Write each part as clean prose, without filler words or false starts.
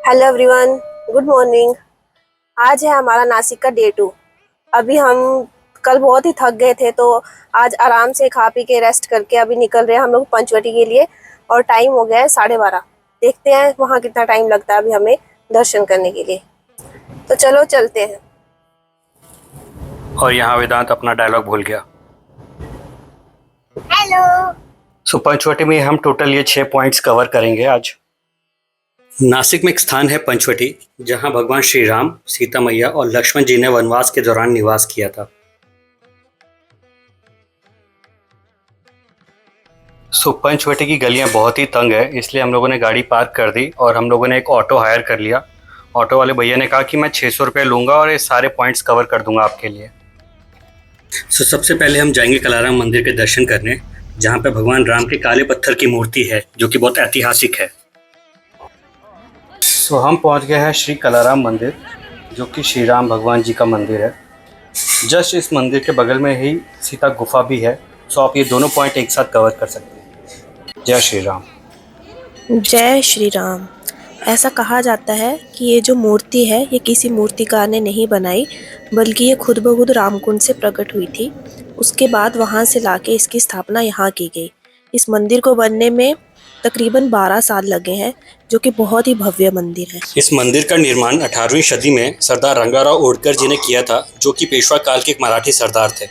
Hello everyone, good morning. आज है हमारा नासिक का डे 2। अभी हम कल बहुत ही थक गए थे, तो आज आराम से खा पी के रेस्ट करके अभी निकल रहे हैं हम लोग पंचवटी के लिए। और टाइम हो गया है 12:30। देखते हैं वहाँ कितना टाइम लगता है अभी हमें दर्शन करने के लिए। तो चलो चलते हैं। और यहाँ वेदांत अपना डायलॉग भूल गया। हेलो। सो पंचवटी में हम टोटल ये 6 पॉइंट्स कवर करेंगे आज। नासिक में एक स्थान है पंचवटी, जहाँ भगवान श्री राम, सीता मैया और लक्ष्मण जी ने वनवास के दौरान निवास किया था। सो पंचवटी की गलियां बहुत ही तंग है, इसलिए हम लोगों ने गाड़ी पार्क कर दी और हम लोगों ने एक ऑटो हायर कर लिया। ऑटो वाले भैया ने कहा कि मैं 600 रुपये लूँगा और ये सारे पॉइंट्स कवर कर दूंगा आपके लिए। सो सबसे पहले हम जाएंगे कलाराम मंदिर के दर्शन करने, जहाँ पे भगवान राम के काले पत्थर की मूर्ति है, जो कि बहुत ऐतिहासिक है। सो हम पहुँच गए हैं श्री कलाराम मंदिर, जो कि श्री राम भगवान जी का मंदिर है। जस्ट इस मंदिर के बगल में ही सीता गुफा भी है। सो आप ये दोनों पॉइंट एक साथ कवर कर सकते हैं। जय श्री राम। जय श्री राम। ऐसा कहा जाता है कि ये जो मूर्ति है ये किसी मूर्तिकार ने नहीं बनाई, बल्कि ये खुद ब खुद रामकुंड से प्रकट हुई थी। उसके बाद वहाँ से लाके इसकी स्थापना यहाँ की गई। इस मंदिर को बनने में तकरीबन 12 साल लगे हैं, जो कि बहुत ही भव्य मंदिर है। इस मंदिर का निर्माण 18वीं सदी में सरदार रंगाराव ओडकर जी ने किया था, जो कि पेशवा काल के एक मराठी सरदार थे।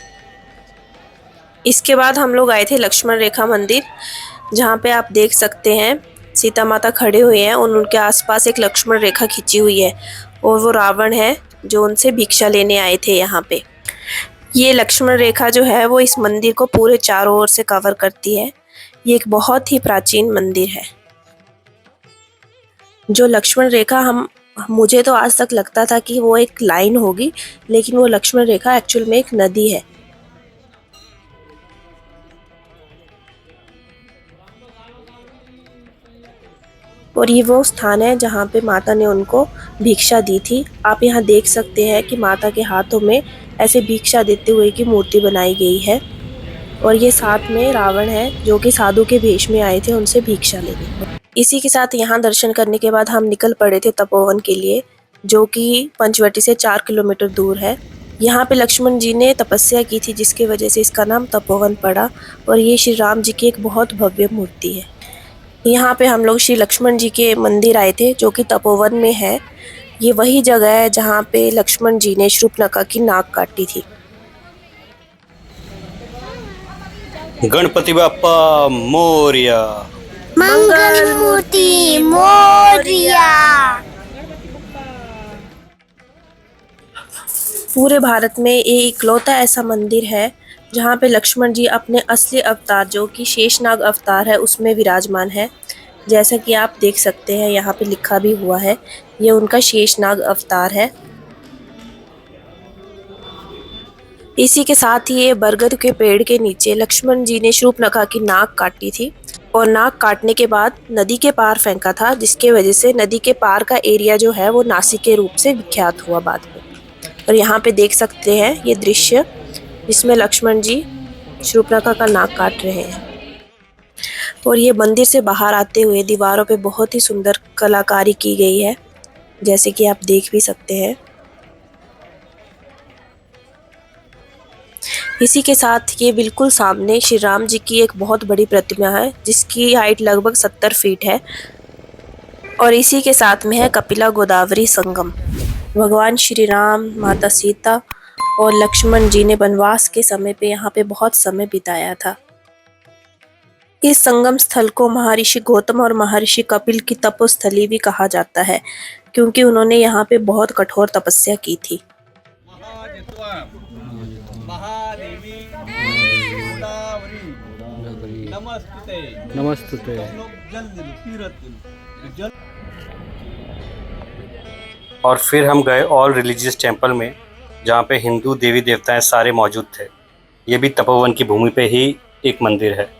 इसके बाद हम लोग आए थे लक्ष्मण रेखा मंदिर, जहाँ पे आप देख सकते हैं सीता माता खड़े हुए हैं और उनके आसपास एक लक्ष्मण रेखा खींची हुई है, और वो रावण है जो उनसे भिक्षा लेने आए थे यहाँ पे। ये लक्ष्मण रेखा जो है वो इस मंदिर को पूरे चारों ओर से कवर करती है। ये एक बहुत ही प्राचीन मंदिर है। जो लक्ष्मण रेखा मुझे तो आज तक लगता था कि वो एक लाइन होगी, लेकिन वो लक्ष्मण रेखा एक्चुअल में एक नदी है। और ये वो स्थान है जहाँ पे माता ने उनको भिक्षा दी थी। आप यहाँ देख सकते हैं कि माता के हाथों में ऐसे भिक्षा देते हुए की मूर्ति बनाई गई है, और ये साथ में रावण है जो कि साधु के वेश में आए थे उनसे भिक्षा लेने। इसी के साथ यहाँ दर्शन करने के बाद हम निकल पड़े थे तपोवन के लिए, जो कि पंचवटी से 4 किलोमीटर दूर है। यहाँ पे लक्ष्मण जी ने तपस्या की थी, जिसकी वजह से इसका नाम तपोवन पड़ा। और ये श्री राम जी की एक बहुत भव्य मूर्ति है। यहाँ पे हम लोग श्री लक्ष्मण जी के मंदिर आए थे, जो कि तपोवन में है। ये वही जगह है जहाँ पे लक्ष्मण जी ने शूर्पणखा की नाक काटी थी। गणपति बाप्पा मोरया। मंगल मूर्ति मोरया। पूरे भारत में ये इकलौता ऐसा मंदिर है जहाँ पे लक्ष्मण जी अपने असली अवतार, जो कि शेषनाग अवतार है, उसमें विराजमान है। जैसा कि आप देख सकते हैं यहाँ पे लिखा भी हुआ है, ये उनका शेषनाग अवतार है। इसी के साथ ही ये बरगद के पेड़ के नीचे लक्ष्मण जी ने शूर्पणखा की नाक काटी थी, और नाक काटने के बाद नदी के पार फेंका था, जिसके वजह से नदी के पार का एरिया जो है वो नासिक के रूप से विख्यात हुआ बाद में। और यहाँ पे देख सकते हैं ये दृश्य, जिसमें लक्ष्मण जी शूर्पणखा का नाक काट रहे हैं। और ये मंदिर से बाहर आते हुए दीवारों पे बहुत ही सुंदर कलाकारी की गई है, जैसे कि आप देख भी सकते हैं। इसी के साथ ये बिल्कुल सामने श्री राम जी की एक बहुत बड़ी प्रतिमा है, जिसकी हाइट लगभग 70 फीट है। और इसी के साथ में है कपिला गोदावरी संगम। भगवान श्री राम, माता सीता और लक्ष्मण जी ने वनवास के समय पे यहाँ पे बहुत समय बिताया था। इस संगम स्थल को महर्षि गौतम और महर्षि कपिल की तपोस्थली भी कहा जाता है, क्योंकि उन्होंने यहाँ पे बहुत कठोर तपस्या की थी। नमस्ते। और फिर हम गए ऑल रिलीजियस टेम्पल में, जहाँ पे हिंदू देवी देवताएं सारे मौजूद थे। ये भी तपोवन की भूमि पे ही एक मंदिर है।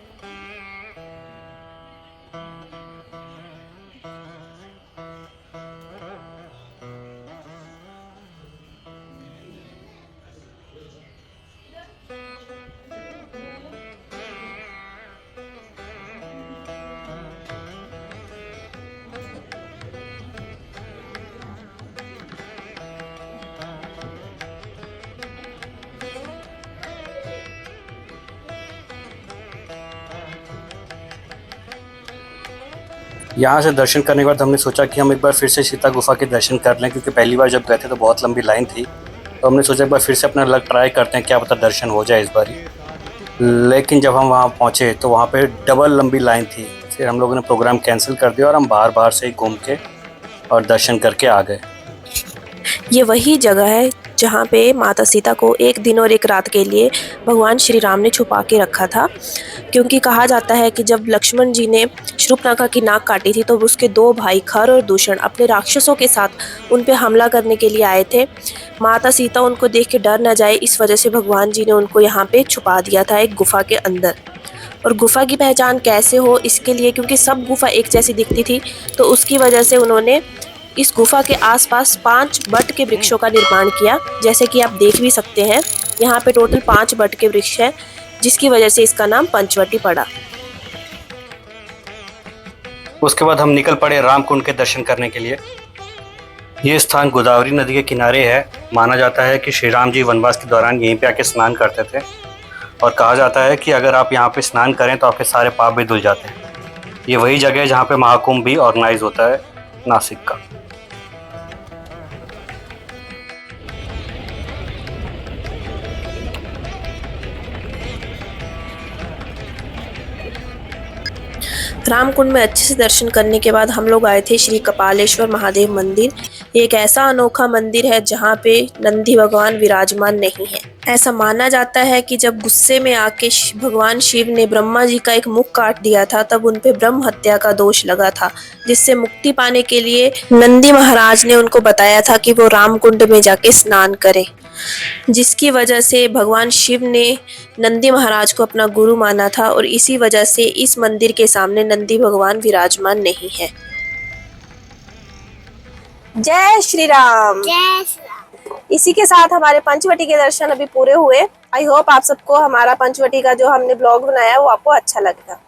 यहाँ से दर्शन करने के बाद हमने सोचा कि हम एक बार फिर से सीता गुफा के दर्शन कर लें, क्योंकि पहली बार जब गए थे तो बहुत लंबी लाइन थी। तो हमने सोचा एक बार फिर से अपना लक ट्राई करते हैं, क्या पता दर्शन हो जाए इस बार। लेकिन जब हम वहाँ पहुँचे तो वहाँ पे डबल लंबी लाइन थी। फिर हम लोगों ने प्रोग्राम कैंसिल कर दिया और हम बाहर से ही घूम के और दर्शन करके आ गए। ये वही जगह है जहाँ पे माता सीता को एक दिन और एक रात के लिए भगवान श्री राम ने छुपा के रखा था, क्योंकि कहा जाता है कि जब लक्ष्मण जी ने शूर्पणखा की नाक काटी थी तो उसके दो भाई खर और दूषण अपने राक्षसों के साथ उन पे हमला करने के लिए आए थे। माता सीता उनको देख के डर न जाए, इस वजह से भगवान जी ने उनको यहाँ पे छुपा दिया था एक गुफा के अंदर। और गुफा की पहचान कैसे हो, इसके लिए क्योंकि सब गुफा एक जैसी दिखती थी, तो उसकी वजह से उन्होंने इस गुफा के आसपास 5 बट के वृक्षों का निर्माण किया। जैसे कि आप देख भी सकते हैं, यहाँ पे टोटल 5 बट के वृक्ष हैं, जिसकी वजह से इसका नाम पंचवटी पड़ा। उसके बाद हम निकल पड़े रामकुंड के दर्शन करने के लिए। ये स्थान गोदावरी नदी के किनारे है। माना जाता है कि श्री राम जी वनवास के दौरान यहीं पे आके स्नान करते थे, और कहा जाता है कि अगर आप यहाँ पे स्नान करें तो आपके सारे पाप भी धुल जाते हैं। ये वही जगह है जहाँ पे महाकुंभ भी ऑर्गेनाइज होता है, नासिक का। रामकुंड में अच्छे से दर्शन करने के बाद हम लोग आए थे श्री कपालेश्वर महादेव मंदिर। ये एक ऐसा अनोखा मंदिर है जहाँ पे नंदी भगवान विराजमान नहीं है। ऐसा माना जाता है कि जब गुस्से में आके भगवान शिव ने ब्रह्मा जी का एक मुख काट दिया था, तब उन पे ब्रह्म हत्या का दोष लगा था, जिससे मुक्ति पाने के लिए नंदी महाराज ने उनको बताया था कि वो रामकुंड में जाके स्नान करें, जिसकी वजह से भगवान शिव ने नंदी महाराज को अपना गुरु माना था, और इसी वजह से इस मंदिर के सामने नंदी भगवान विराजमान नहीं है। जय श्री राम। जय श्री राम। इसी के साथ हमारे पंचवटी के दर्शन अभी पूरे हुए। आई होप आप सबको हमारा पंचवटी का जो हमने ब्लॉग बनाया है वो आपको अच्छा लगेगा।